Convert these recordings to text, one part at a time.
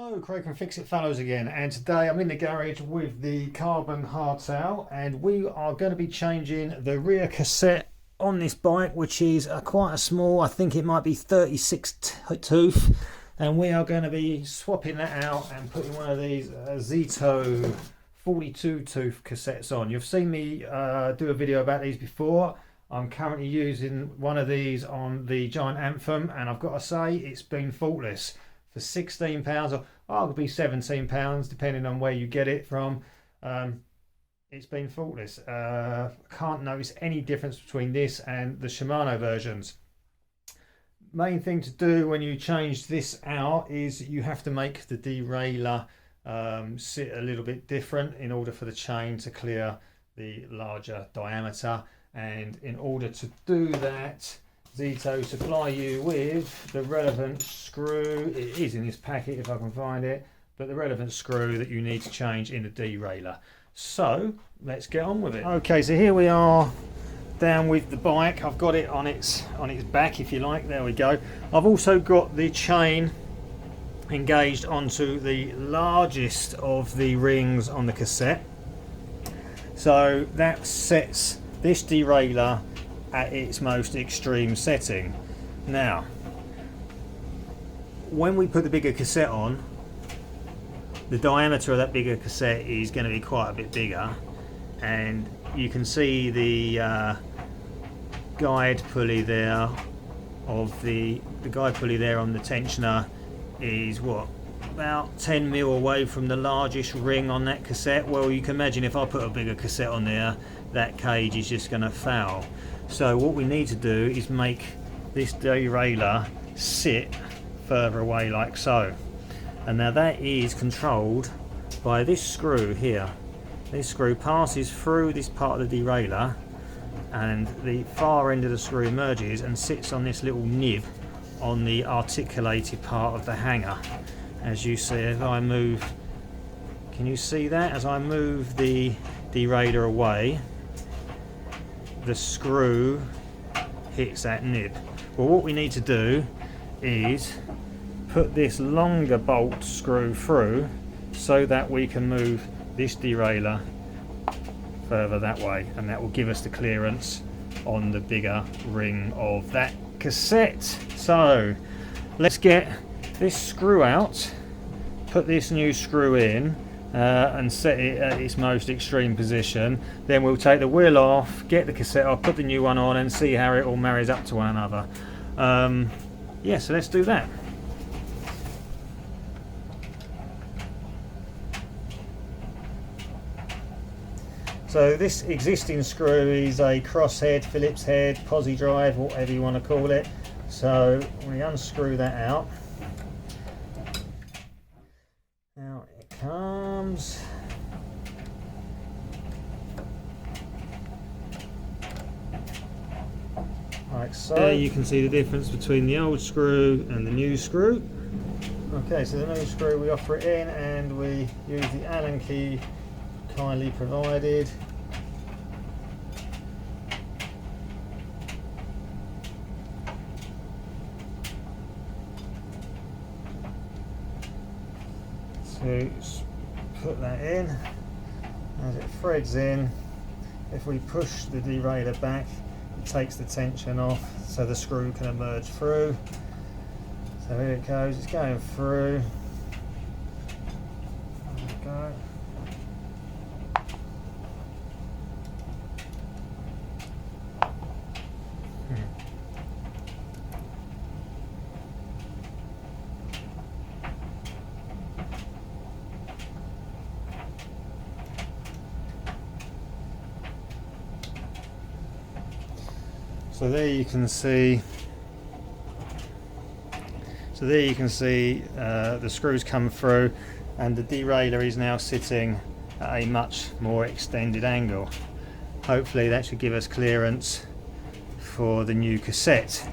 Hello, Craig from fixitfallows again, and today I'm in the garage with the carbon hardtail and we are going to be changing the rear cassette on this bike, which is quite a small, I think it might be 36 tooth, and we are going to be swapping that out and putting one of these Zito 42 tooth cassettes on. You've seen me do a video about these before. I'm currently using one of these on the Giant Anthem, and I've got to say it's been faultless. For £16 or arguably £17 depending on where you get it from, it's been faultless. Can't notice any difference between this and the Shimano versions. Main thing to do when you change this out is you have to make the derailleur sit a little bit different in order for the chain to clear the larger diameter, and in order to do that, Zito supply you with the relevant screw. It is in this packet if I can find it, but the relevant screw that you need to change in the derailleur. So let's get on with it. Okay, so here we are down with the bike. I've got it on its back, if you like. There we go. I've also got the chain engaged onto the largest of the rings on the cassette, so that sets this derailleur at its most extreme setting. Now, when we put the bigger cassette on, the diameter of that bigger cassette is going to be quite a bit bigger, and you can see the guide pulley there of the guide pulley there on the tensioner is what, about 10 mil away from the largest ring on that cassette. Well, you can imagine if I put a bigger cassette on there, that cage is just going to foul. So what we need to do is make this derailleur sit further away like so. And now that is controlled by this screw here. This screw passes through this part of the derailleur, and the far end of the screw emerges and sits on this little nib on the articulated part of the hanger. As you see, as I move, can you see that? As I move the derailleur away, the screw hits that nib. Well, what we need to do is put this longer bolt screw through so that we can move this derailleur further that way, and that will give us the clearance on the bigger ring of that cassette. So let's get this screw out, put this new screw in, and set it at its most extreme position. Then we'll take the wheel off, get the cassette off, put the new one on, and see how it all marries up to one another. Yeah, so let's do that. So this existing screw is a crosshead, Phillips head, posi drive, whatever you want to call it. So we unscrew that out. Now it comes. Like so. There you can see the difference between the old screw and the new screw. Okay, so the new screw, we offer it in and we use the Allen key kindly provided. So put that in. As it threads in, if we push the derailleur back, it takes the tension off so the screw can emerge through. So here it goes, it's going through. There we go. So there you can see. The screws come through, and the derailleur is now sitting at a much more extended angle. Hopefully that should give us clearance for the new cassette.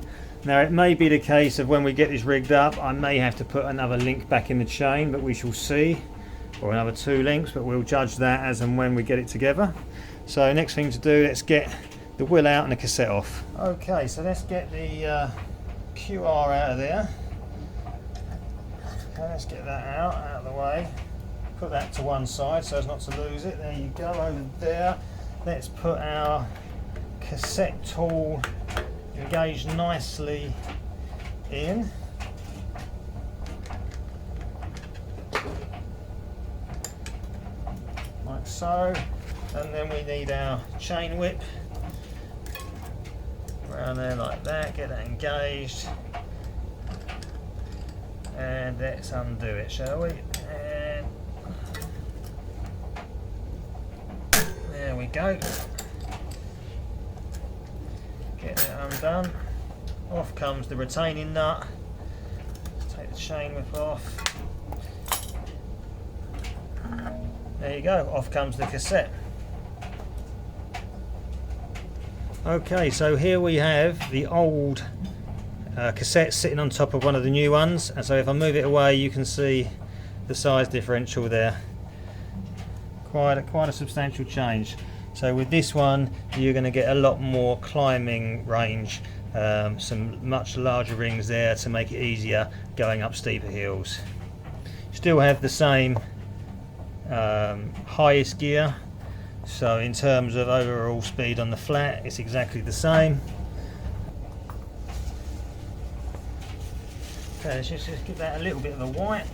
Now it may be the case of when we get this rigged up, I may have to put another link back in the chain, but we shall see, or another 2 links, but we'll judge that as and when we get it together. So next thing to do, let's get the wheel out and the cassette off. Okay, so let's get the QR out of there. Okay, let's get that out of the way. Put that to one side so as not to lose it. There you go, over there. Let's put our cassette tool engaged nicely in. Like so. And then we need our chain whip. Around there like that, get that engaged. And let's undo it, shall we? And there we go. Get that undone. Off comes the retaining nut. Let's take the chain whip off. There you go, off comes the cassette. Okay, so here we have the old cassette sitting on top of one of the new ones, and so if I move it away you can see the size differential there. Quite a substantial change. So with this one you're going to get a lot more climbing range, some much larger rings there to make it easier going up steeper hills. Still have the same highest gear, so in terms of overall speed on the flat it's exactly the same. Okay, let's just give that a little bit of a wipe,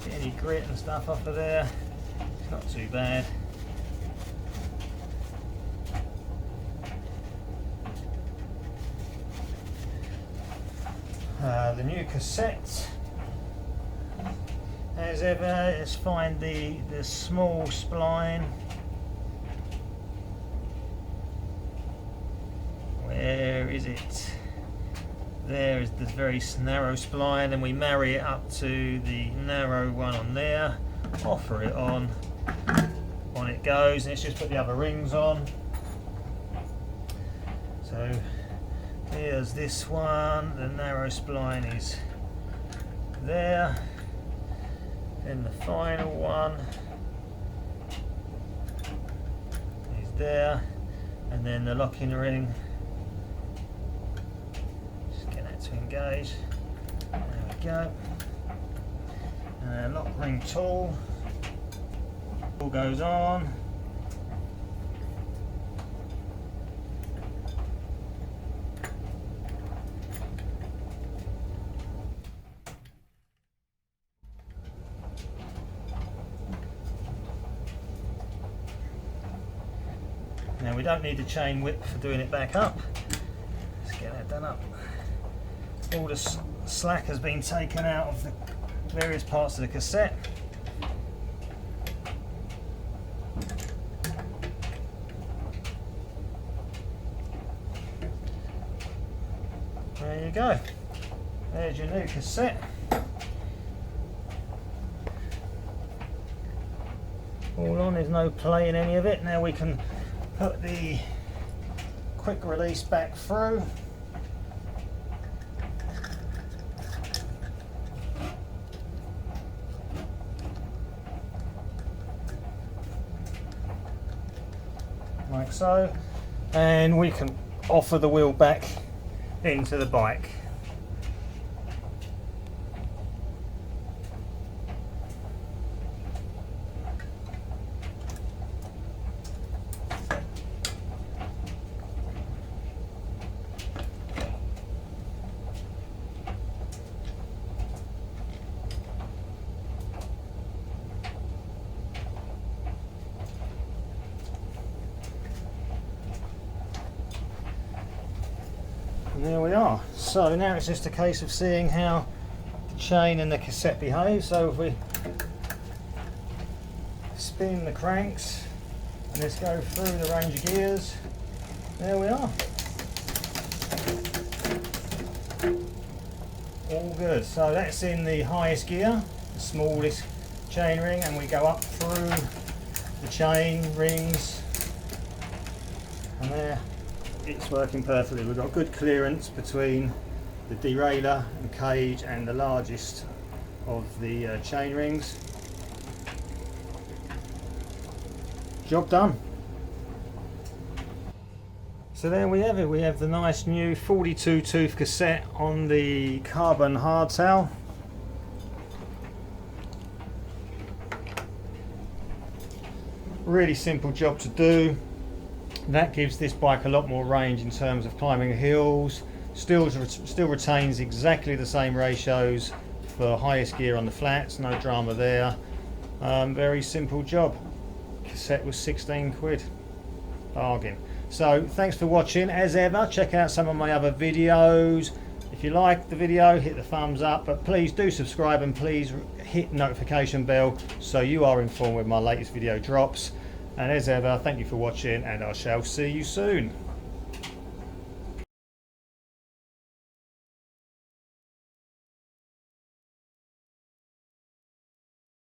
get any grit and stuff off of there. It's not too bad. The new cassette, as ever, let's find the small spline. Where is it? There is this very narrow spline, and we marry it up to the narrow one on there, offer it on it goes, and let's just put the other rings on. So here's this one, the narrow spline is there, and the final one is there, and then the locking ring. To engage. There we go. And lock ring tool. All goes on. Now we don't need the chain whip for doing it back up. Let's get that done up. All the slack has been taken out of the various parts of the cassette. There you go. There's your new cassette. All on, there's no play in any of it. Now we can put the quick release back through. Like so, and we can offer the wheel back into the bike. And there we are. So now it's just a case of seeing how the chain and the cassette behave. So if we spin the cranks and let's go through the range of gears, there we are. All good. So that's in the highest gear, the smallest chain ring, and we go up through the chain rings, and there it's working perfectly. We've got good clearance between the derailleur and cage and the largest of the chain rings. Job done. So there we have it. We have the nice new 42 tooth cassette on the carbon hardtail. Really simple job to do. That gives this bike a lot more range in terms of climbing hills. Still retains exactly the same ratios for highest gear on the flats, no drama there. Very simple job. Cassette was 16 quid. Bargain. So thanks for watching. As ever, check out some of my other videos. If you like the video, hit the thumbs up, but please do subscribe and please hit notification bell so you are informed when my latest video drops. And as ever, thank you for watching, and I shall see you soon.